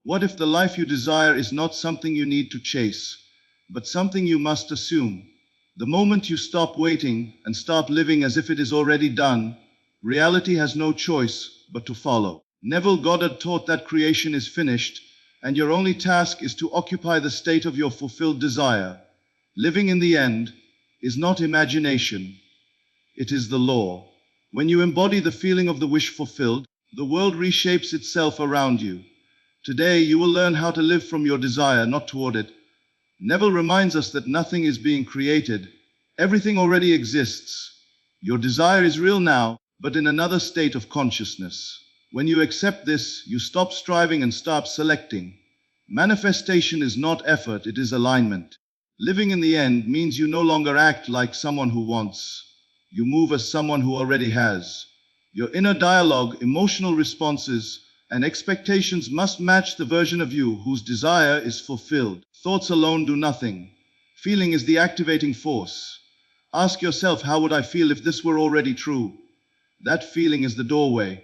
What if the life you desire is not something you need to chase, but something you must assume? The moment you stop waiting and start living as if it is already done, reality has no choice but to follow. Neville Goddard taught that creation is finished, and your only task is to occupy the state of your fulfilled desire. Living in the end is not imagination, it is the law. When you embody the feeling of the wish fulfilled, the world reshapes itself around you. Today you will learn how to live from your desire, not toward it. Neville reminds us that nothing is being created. Everything already exists. Your desire is real now, but in another state of consciousness. When you accept this, you stop striving and start selecting. Manifestation is not effort, it is alignment. Living in the end means you no longer act like someone who wants. You move as someone who already has. Your inner dialogue, emotional responses, and expectations must match the version of you whose desire is fulfilled. Thoughts alone do nothing. Feeling is the activating force. Ask yourself, how would I feel if this were already true? That feeling is the doorway.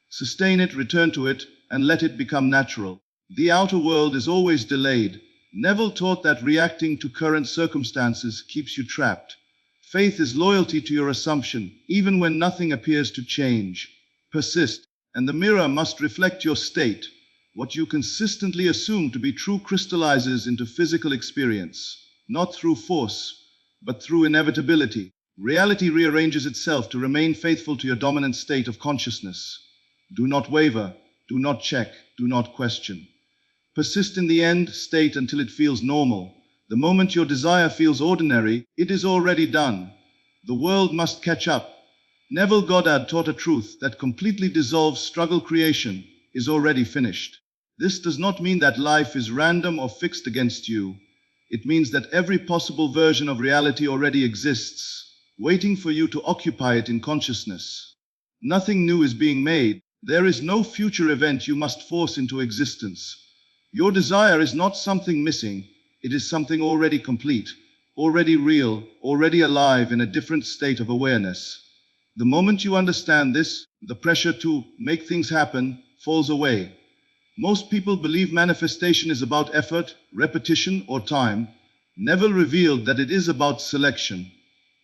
Sustain it, return to it, and let it become natural. The outer world is always delayed. Neville taught that reacting to current circumstances keeps you trapped. Faith is loyalty to your assumption, even when nothing appears to change. Persist, and the mirror must reflect your state. What you consistently assume to be true crystallizes into physical experience, not through force, but through inevitability. Reality rearranges itself to remain faithful to your dominant state of consciousness. Do not waver, do not check, do not question. Persist in the end state until it feels normal. The moment your desire feels ordinary, it is already done. The world must catch up. Neville Goddard taught a truth that completely dissolves struggle. Creation is already finished. This does not mean that life is random or fixed against you. It means that every possible version of reality already exists, waiting for you to occupy it in consciousness. Nothing new is being made. There is no future event you must force into existence. Your desire is not something missing. It is something already complete, already real, already alive in a different state of awareness. The moment you understand this, the pressure to make things happen falls away. Most people believe manifestation is about effort, repetition, or time. Neville revealed that it is about selection.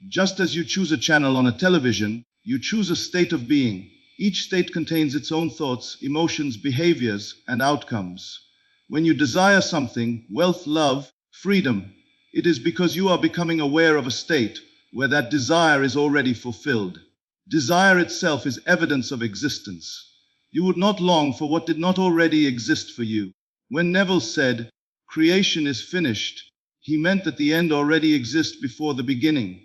Just as you choose a channel on a television, you choose a state of being. Each state contains its own thoughts, emotions, behaviors, and outcomes. When you desire something, wealth, love, freedom, it is because you are becoming aware of a state where that desire is already fulfilled. Desire itself is evidence of existence. You would not long for what did not already exist for you. When Neville said, "Creation is finished," he meant that the end already exists before the beginning.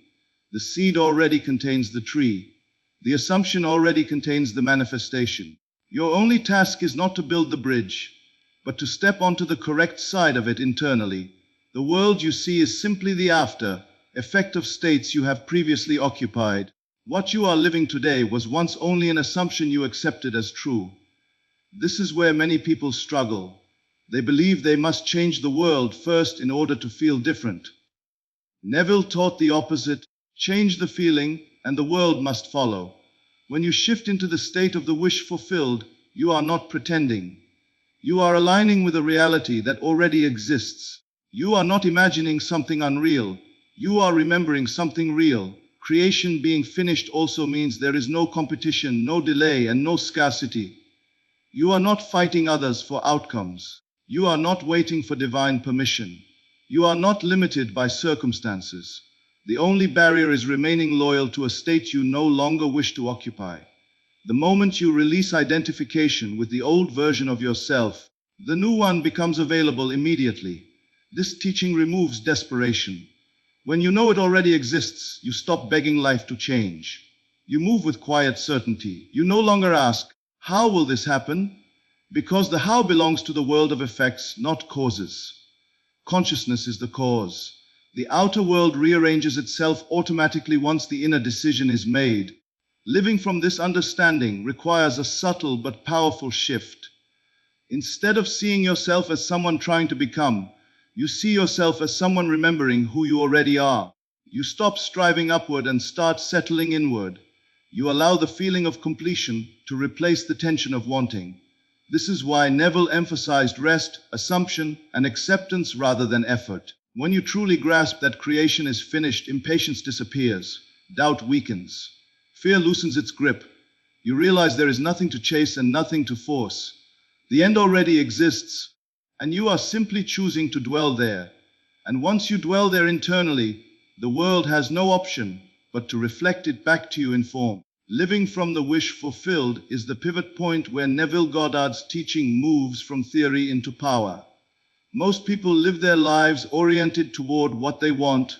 The seed already contains the tree. The assumption already contains the manifestation. Your only task is not to build the bridge, but to step onto the correct side of it internally. The world you see is simply the after effect of states you have previously occupied. What you are living today was once only an assumption you accepted as true. This is where many people struggle. They believe they must change the world first in order to feel different. Neville taught the opposite. Change the feeling, and the world must follow. When you shift into the state of the wish fulfilled, you are not pretending. You are aligning with a reality that already exists. You are not imagining something unreal. You are remembering something real. Creation being finished also means there is no competition, no delay, and no scarcity. You are not fighting others for outcomes. You are not waiting for divine permission. You are not limited by circumstances. The only barrier is remaining loyal to a state you no longer wish to occupy. The moment you release identification with the old version of yourself, the new one becomes available immediately. This teaching removes desperation. When you know it already exists, you stop begging life to change. You move with quiet certainty. You no longer ask, "How will this happen?" Because the how belongs to the world of effects, not causes. Consciousness is the cause. The outer world rearranges itself automatically once the inner decision is made. Living from this understanding requires a subtle but powerful shift. Instead of seeing yourself as someone trying to become, you see yourself as someone remembering who you already are. You stop striving upward and start settling inward. You allow the feeling of completion to replace the tension of wanting. This is why Neville emphasized rest, assumption, and acceptance rather than effort. When you truly grasp that creation is finished, impatience disappears, doubt weakens, fear loosens its grip. You realize there is nothing to chase and nothing to force. The end already exists, and you are simply choosing to dwell there. And once you dwell there internally, the world has no option but to reflect it back to you in form. Living from the wish fulfilled is the pivot point where Neville Goddard's teaching moves from theory into power. Most people live their lives oriented toward what they want,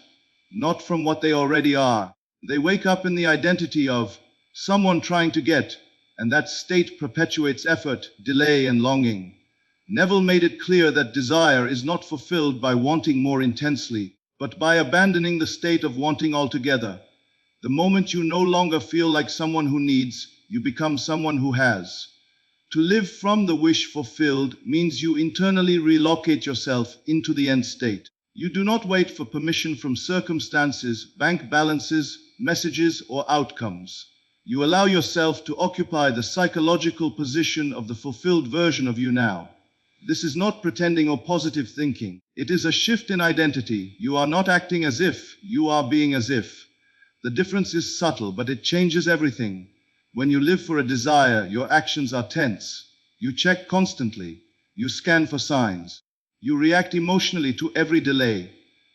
not from what they already are. They wake up in the identity of someone trying to get, and that state perpetuates effort, delay, and longing. Neville made it clear that desire is not fulfilled by wanting more intensely, but by abandoning the state of wanting altogether. The moment you no longer feel like someone who needs, you become someone who has. To live from the wish fulfilled means you internally relocate yourself into the end state. You do not wait for permission from circumstances, bank balances, messages, or outcomes. You allow yourself to occupy the psychological position of the fulfilled version of you now. This is not pretending or positive thinking. It is a shift in identity. You are not acting as if, you are being as if. The difference is subtle, but it changes everything. When you live for a desire, your actions are tense. You check constantly. You scan for signs. You react emotionally to every delay.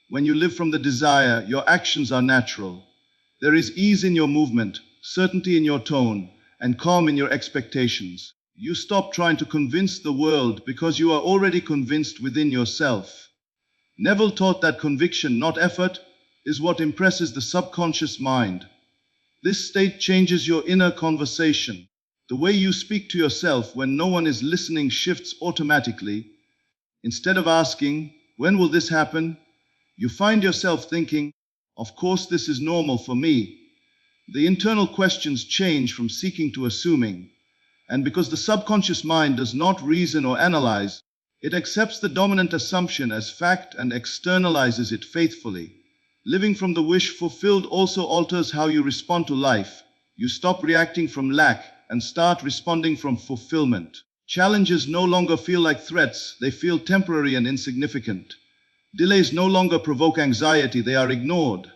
When you live from the desire, your actions are natural. There is ease in your movement, certainty in your tone, and calm in your expectations. You stop trying to convince the world because you are already convinced within yourself. Neville taught that conviction, not effort, is what impresses the subconscious mind. This state changes your inner conversation. The way you speak to yourself when no one is listening shifts automatically. Instead of asking, "When will this happen?" you find yourself thinking, "Of course this is normal for me." The internal questions change from seeking to assuming. And because the subconscious mind does not reason or analyze, it accepts the dominant assumption as fact and externalizes it faithfully. Living from the wish fulfilled also alters how you respond to life. You stop reacting from lack and start responding from fulfillment. Challenges no longer feel like threats, they feel temporary and insignificant. Delays no longer provoke anxiety, they are ignored.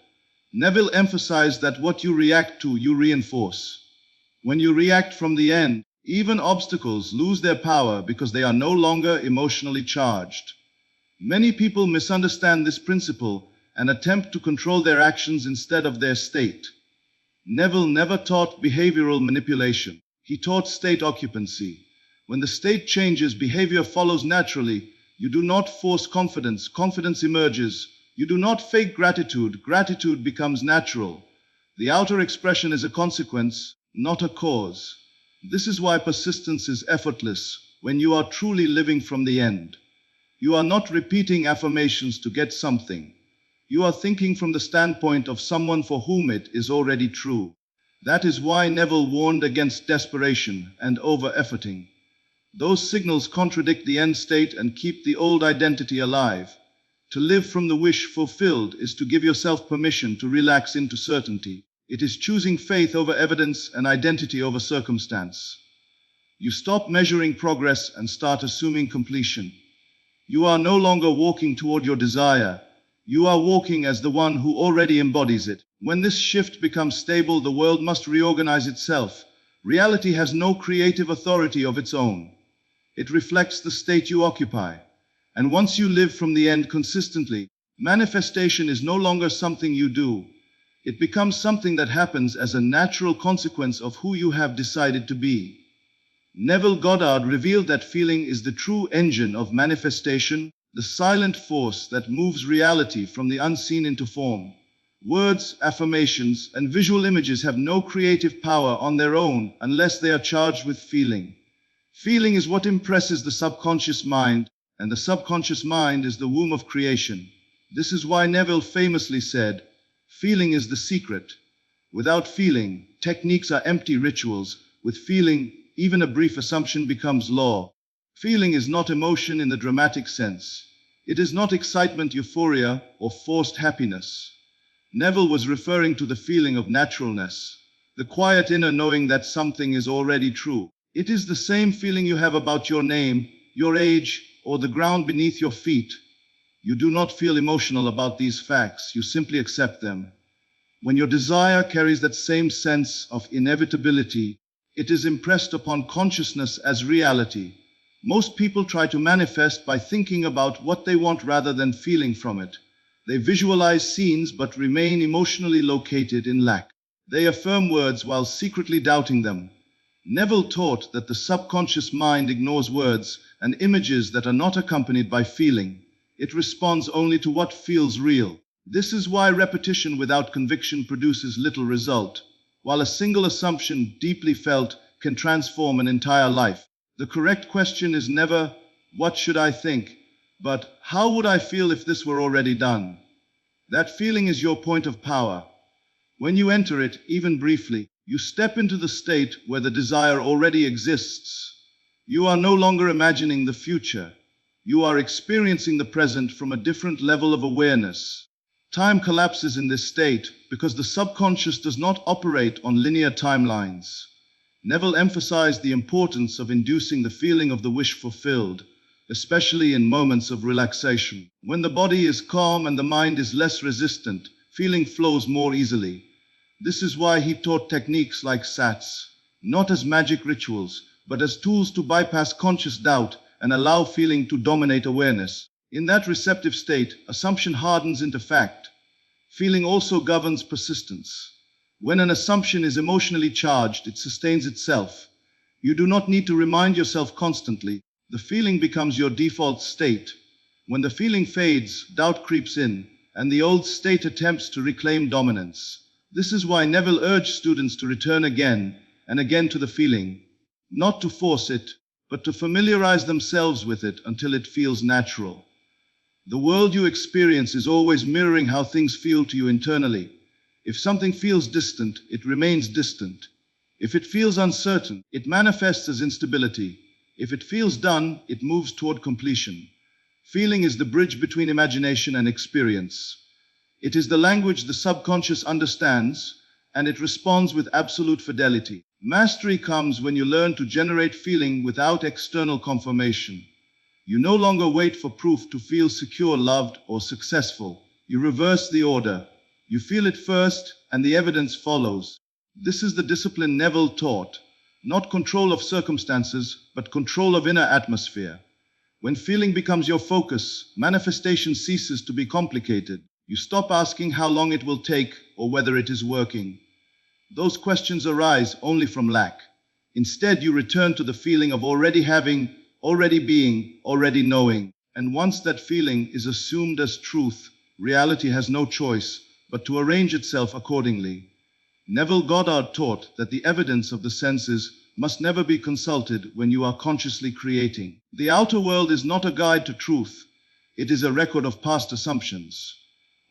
Neville emphasized that what you react to, you reinforce. When you react from the end, even obstacles lose their power because they are no longer emotionally charged. Many people misunderstand this principle and attempt to control their actions instead of their state. Neville never taught behavioral manipulation. He taught state occupancy. When the state changes, behavior follows naturally. You do not force confidence, confidence emerges. You do not fake gratitude, gratitude becomes natural. The outer expression is a consequence, not a cause. This is why persistence is effortless when you are truly living from the end. You are not repeating affirmations to get something. You are thinking from the standpoint of someone for whom it is already true. That is why Neville warned against desperation and over-efforting. Those signals contradict the end state and keep the old identity alive. To live from the wish fulfilled is to give yourself permission to relax into certainty. It is choosing faith over evidence and identity over circumstance. You stop measuring progress and start assuming completion. You are no longer walking toward your desire. You are walking as the one who already embodies it. When this shift becomes stable, the world must reorganize itself. Reality has no creative authority of its own. It reflects the state you occupy. And once you live from the end consistently, manifestation is no longer something you do. It becomes something that happens as a natural consequence of who you have decided to be. Neville Goddard revealed that feeling is the true engine of manifestation, the silent force that moves reality from the unseen into form. Words, affirmations, and visual images have no creative power on their own unless they are charged with feeling. Feeling is what impresses the subconscious mind, and the subconscious mind is the womb of creation. This is why Neville famously said, "Feeling is the secret." Without feeling, techniques are empty rituals. With feeling, even a brief assumption becomes law. Feeling is not emotion in the dramatic sense. It is not excitement, euphoria, or forced happiness. Neville was referring to the feeling of naturalness, the quiet inner knowing that something is already true. It is the same feeling you have about your name, your age, or the ground beneath your feet. You do not feel emotional about these facts, you simply accept them. When your desire carries that same sense of inevitability, it is impressed upon consciousness as reality. Most people try to manifest by thinking about what they want rather than feeling from it. They visualize scenes but remain emotionally located in lack. They affirm words while secretly doubting them. Neville taught that the subconscious mind ignores words and images that are not accompanied by feeling. It responds only to what feels real. This is why repetition without conviction produces little result, while a single assumption deeply felt can transform an entire life. The correct question is never, "What should I think?" but "How would I feel if this were already done?" That feeling is your point of power. When you enter it, even briefly, you step into the state where the desire already exists. You are no longer imagining the future. You are experiencing the present from a different level of awareness. Time collapses in this state because the subconscious does not operate on linear timelines. Neville emphasized the importance of inducing the feeling of the wish fulfilled, especially in moments of relaxation. When the body is calm and the mind is less resistant, feeling flows more easily. This is why he taught techniques like sats, not as magic rituals, but as tools to bypass conscious doubt and allow feeling to dominate awareness. In that receptive state, assumption hardens into fact. Feeling also governs persistence. When an assumption is emotionally charged, it sustains itself. You do not need to remind yourself constantly. The feeling becomes your default state. When the feeling fades, doubt creeps in, and the old state attempts to reclaim dominance. This is why Neville urged students to return again and again to the feeling, not to force it, but to familiarize themselves with it until it feels natural. The world you experience is always mirroring how things feel to you internally. If something feels distant, it remains distant. If it feels uncertain, it manifests as instability. If it feels done, it moves toward completion. Feeling is the bridge between imagination and experience. It is the language the subconscious understands, and it responds with absolute fidelity. Mastery comes when you learn to generate feeling without external confirmation. You no longer wait for proof to feel secure, loved, or successful. You reverse the order. You feel it first, and the evidence follows. This is the discipline Neville taught. Not control of circumstances, but control of inner atmosphere. When feeling becomes your focus, manifestation ceases to be complicated. You stop asking how long it will take or whether it is working. Those questions arise only from lack. Instead, you return to the feeling of already having, already being, already knowing. And once that feeling is assumed as truth, reality has no choice but to arrange itself accordingly. Neville Goddard taught that the evidence of the senses must never be consulted when you are consciously creating. The outer world is not a guide to truth. It is a record of past assumptions.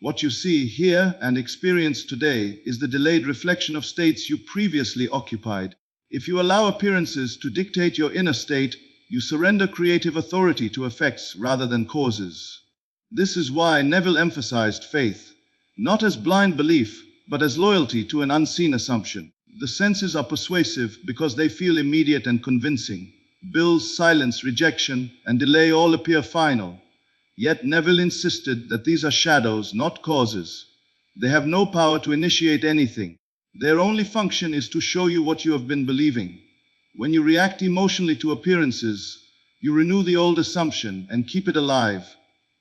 What you see, hear, and experience today is the delayed reflection of states you previously occupied. If you allow appearances to dictate your inner state, you surrender creative authority to effects rather than causes. This is why Neville emphasized faith, not as blind belief, but as loyalty to an unseen assumption. The senses are persuasive because they feel immediate and convincing. Bills, silence, rejection, and delay all appear final. Yet Neville insisted that these are shadows, not causes. They have no power to initiate anything. Their only function is to show you what you have been believing. When you react emotionally to appearances, you renew the old assumption and keep it alive.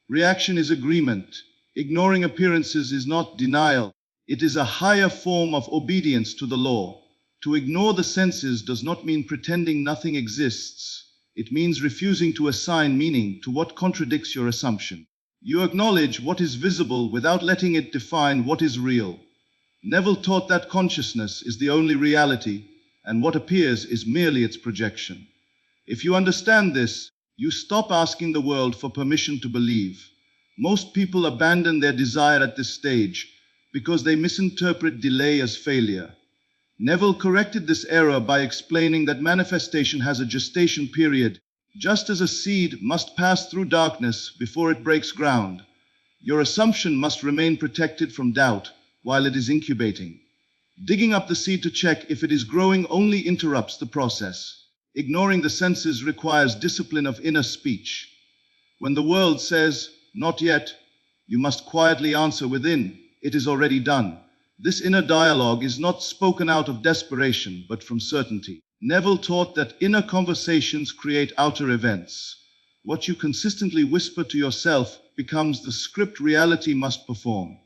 Reaction is agreement. Ignoring appearances is not denial. It is a higher form of obedience to the law. To ignore the senses does not mean pretending nothing exists. It means refusing to assign meaning to what contradicts your assumption. You acknowledge what is visible without letting it define what is real. Neville taught that consciousness is the only reality, and what appears is merely its projection. If you understand this, you stop asking the world for permission to believe. Most people abandon their desire at this stage because they misinterpret delay as failure. Neville corrected this error by explaining that manifestation has a gestation period. Just as a seed must pass through darkness before it breaks ground, your assumption must remain protected from doubt while it is incubating. Digging up the seed to check if it is growing only interrupts the process. Ignoring the senses requires discipline of inner speech. When the world says, "Not yet," you must quietly answer within, "It is already done." This inner dialogue is not spoken out of desperation, but from certainty. Neville taught that inner conversations create outer events. What you consistently whisper to yourself becomes the script reality must perform.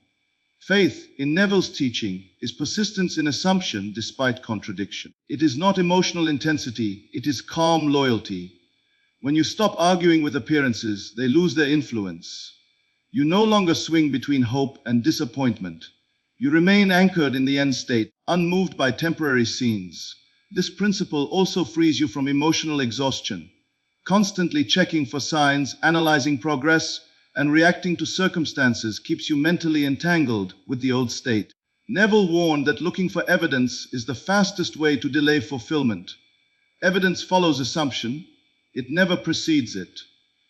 Faith, in Neville's teaching, is persistence in assumption despite contradiction. It is not emotional intensity, it is calm loyalty. When you stop arguing with appearances, they lose their influence. You no longer swing between hope and disappointment. You remain anchored in the end state, unmoved by temporary scenes. This principle also frees you from emotional exhaustion, constantly checking for signs, analyzing progress, and reacting to circumstances keeps you mentally entangled with the old state. Neville warned that looking for evidence is the fastest way to delay fulfillment. Evidence follows assumption, it never precedes it.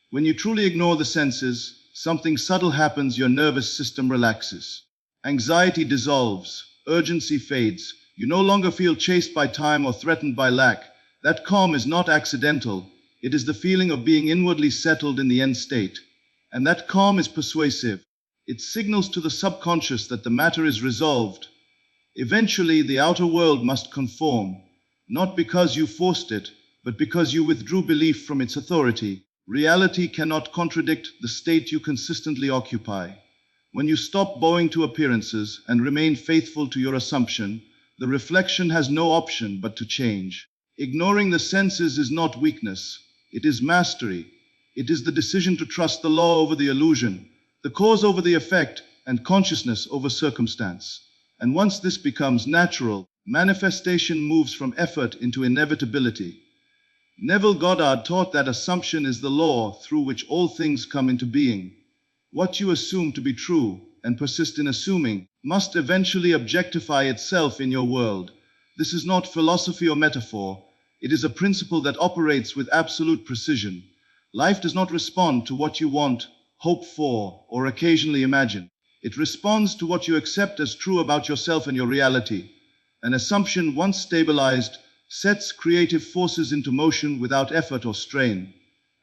When you truly ignore the senses, something subtle happens, your nervous system relaxes. Anxiety dissolves, urgency fades. You no longer feel chased by time or threatened by lack. That calm is not accidental, it is the feeling of being inwardly settled in the end state. And that calm is persuasive. It signals to the subconscious that the matter is resolved. Eventually, the outer world must conform, not because you forced it, but because you withdrew belief from its authority. Reality cannot contradict the state you consistently occupy. When you stop bowing to appearances and remain faithful to your assumption, the reflection has no option but to change. Ignoring the senses is not weakness, it is mastery. It is the decision to trust the law over the illusion, the cause over the effect, and consciousness over circumstance. And once this becomes natural, manifestation moves from effort into inevitability. Neville Goddard taught that assumption is the law through which all things come into being. What you assume to be true, and persist in assuming, must eventually objectify itself in your world. This is not philosophy or metaphor, it is a principle that operates with absolute precision. Life does not respond to what you want, hope for, or occasionally imagine. It responds to what you accept as true about yourself and your reality. An assumption, once stabilized, sets creative forces into motion without effort or strain.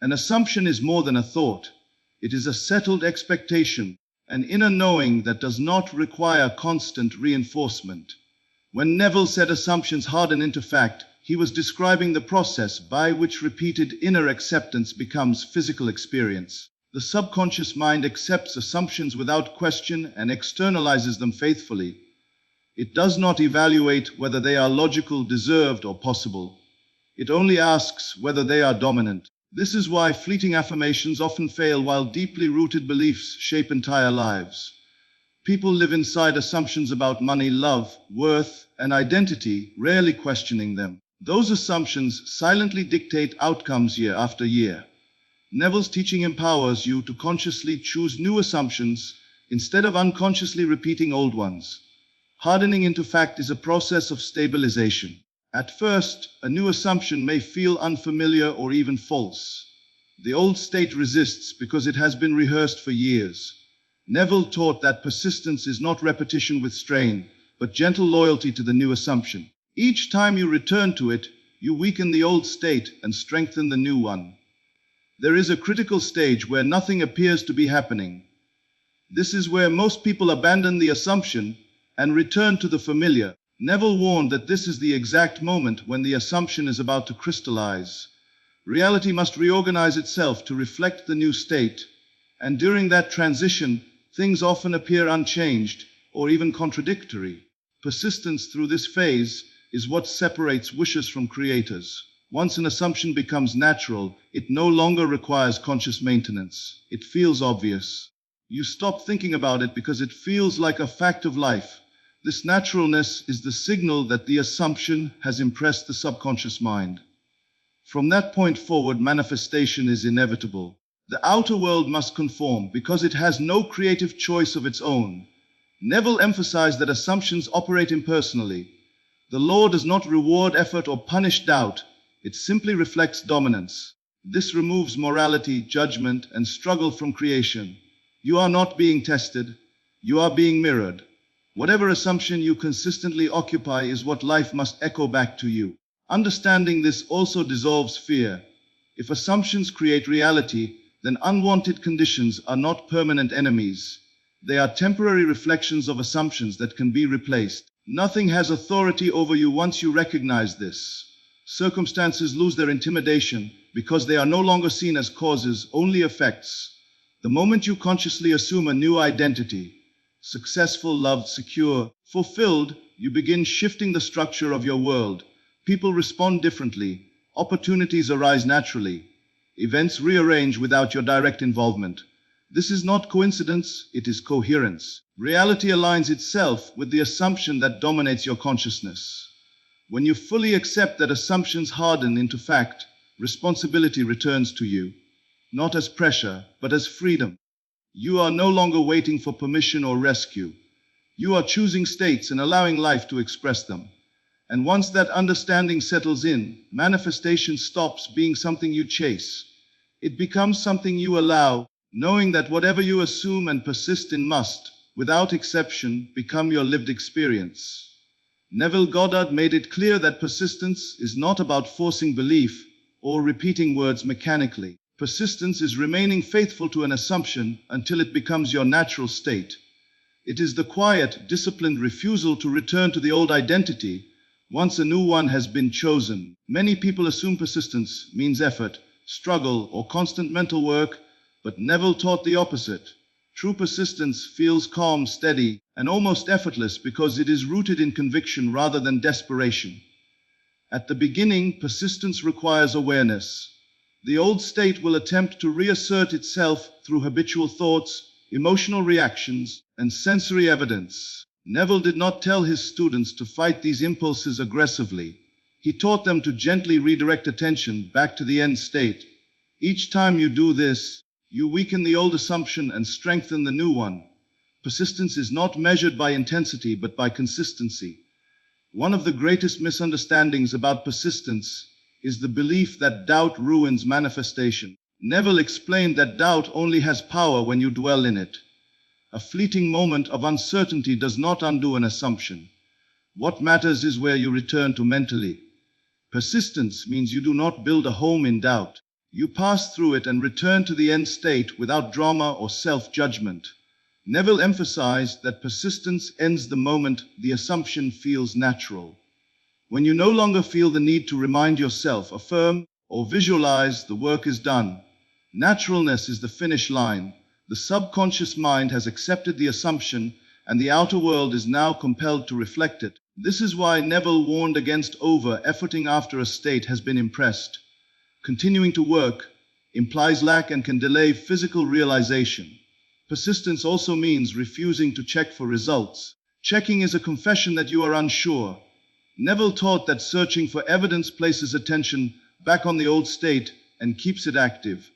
An assumption is more than a thought. It is a settled expectation, an inner knowing that does not require constant reinforcement. When Neville said assumptions harden into fact, he was describing the process by which repeated inner acceptance becomes physical experience. The subconscious mind accepts assumptions without question and externalizes them faithfully. It does not evaluate whether they are logical, deserved, or possible. It only asks whether they are dominant. This is why fleeting affirmations often fail while deeply rooted beliefs shape entire lives. People live inside assumptions about money, love, worth, and identity, rarely questioning them. Those assumptions silently dictate outcomes year after year. Neville's teaching empowers you to consciously choose new assumptions instead of unconsciously repeating old ones. Hardening into fact is a process of stabilization. At first, a new assumption may feel unfamiliar or even false. The old state resists because it has been rehearsed for years. Neville taught that persistence is not repetition with strain, but gentle loyalty to the new assumption. Each time you return to it, you weaken the old state and strengthen the new one. There is a critical stage where nothing appears to be happening. This is where most people abandon the assumption and return to the familiar. Neville warned that this is the exact moment when the assumption is about to crystallize. Reality must reorganize itself to reflect the new state, and during that transition, things often appear unchanged or even contradictory. Persistence through this phase is what separates wishers from creators. Once an assumption becomes natural, it no longer requires conscious maintenance. It feels obvious. You stop thinking about it because it feels like a fact of life. This naturalness is the signal that the assumption has impressed the subconscious mind. From that point forward, manifestation is inevitable. The outer world must conform because it has no creative choice of its own. Neville emphasized that assumptions operate impersonally. The law does not reward effort or punish doubt. It simply reflects dominance. This removes morality, judgment, and struggle from creation. You are not being tested. You are being mirrored. Whatever assumption you consistently occupy is what life must echo back to you. Understanding this also dissolves fear. If assumptions create reality, then unwanted conditions are not permanent enemies. They are temporary reflections of assumptions that can be replaced. Nothing has authority over you once you recognize this. Circumstances lose their intimidation because they are no longer seen as causes, only effects. The moment you consciously assume a new identity, successful, loved, secure, fulfilled, you begin shifting the structure of your world. People respond differently. Opportunities arise naturally. Events rearrange without your direct involvement. This is not coincidence, it is coherence. Reality aligns itself with the assumption that dominates your consciousness. When you fully accept that assumptions harden into fact, responsibility returns to you, not as pressure, but as freedom. You are no longer waiting for permission or rescue. You are choosing states and allowing life to express them. And once that understanding settles in, manifestation stops being something you chase. It becomes something you allow, knowing that whatever you assume and persist in must, without exception, become your lived experience. Neville Goddard made it clear that persistence is not about forcing belief or repeating words mechanically. Persistence is remaining faithful to an assumption until it becomes your natural state. It is the quiet, disciplined refusal to return to the old identity once a new one has been chosen. Many people assume persistence means effort, struggle, or constant mental work, but Neville taught the opposite. True persistence feels calm, steady, and almost effortless because it is rooted in conviction rather than desperation. At the beginning, persistence requires awareness. The old state will attempt to reassert itself through habitual thoughts, emotional reactions, and sensory evidence. Neville did not tell his students to fight these impulses aggressively. He taught them to gently redirect attention back to the end state. Each time you do this, you weaken the old assumption and strengthen the new one. Persistence is not measured by intensity but by consistency. One of the greatest misunderstandings about persistence is the belief that doubt ruins manifestation. Neville explained that doubt only has power when you dwell in it. A fleeting moment of uncertainty does not undo an assumption. What matters is where you return to mentally. Persistence means you do not build a home in doubt. You pass through it and return to the end state without drama or self-judgment. Neville emphasized that persistence ends the moment the assumption feels natural. When you no longer feel the need to remind yourself, affirm, or visualize, the work is done. Naturalness is the finish line. The subconscious mind has accepted the assumption, and the outer world is now compelled to reflect it. This is why Neville warned against over-efforting after a state has been impressed. Continuing to work implies lack and can delay physical realization. Persistence also means refusing to check for results. Checking is a confession that you are unsure. Neville taught that searching for evidence places attention back on the old state and keeps it active.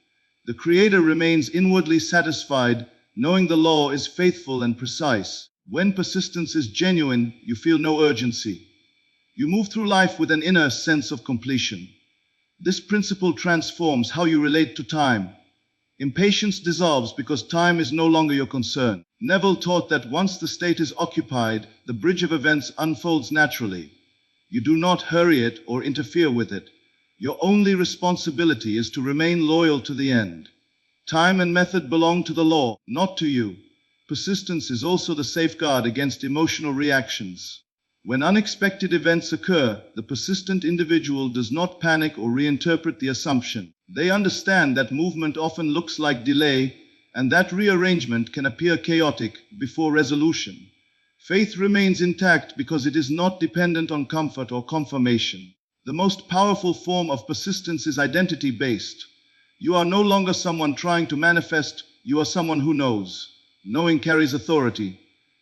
The creator remains inwardly satisfied, knowing the law is faithful and precise. When persistence is genuine, you feel no urgency. You move through life with an inner sense of completion. This principle transforms how you relate to time. Impatience dissolves because time is no longer your concern. Neville taught that once the state is occupied, the bridge of events unfolds naturally. You do not hurry it or interfere with it. Your only responsibility is to remain loyal to the end. Time and method belong to the law, not to you. Persistence is also the safeguard against emotional reactions. When unexpected events occur, the persistent individual does not panic or reinterpret the assumption. They understand that movement often looks like delay, and that rearrangement can appear chaotic before resolution. Faith remains intact because it is not dependent on comfort or confirmation. The most powerful form of persistence is identity-based. You are no longer someone trying to manifest, you are someone who knows. Knowing carries authority.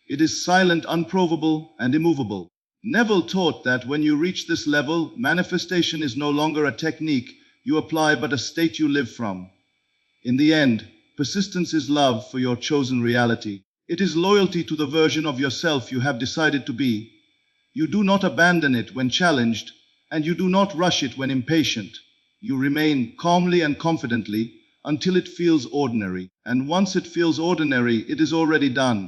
It is silent, unprovable, and immovable. Neville taught that when you reach this level, manifestation is no longer a technique you apply but a state you live from. In the end, persistence is love for your chosen reality. It is loyalty to the version of yourself you have decided to be. You do not abandon it when challenged, and you do not rush it when impatient. You remain calmly and confidently until it feels ordinary. And once it feels ordinary, it is already done.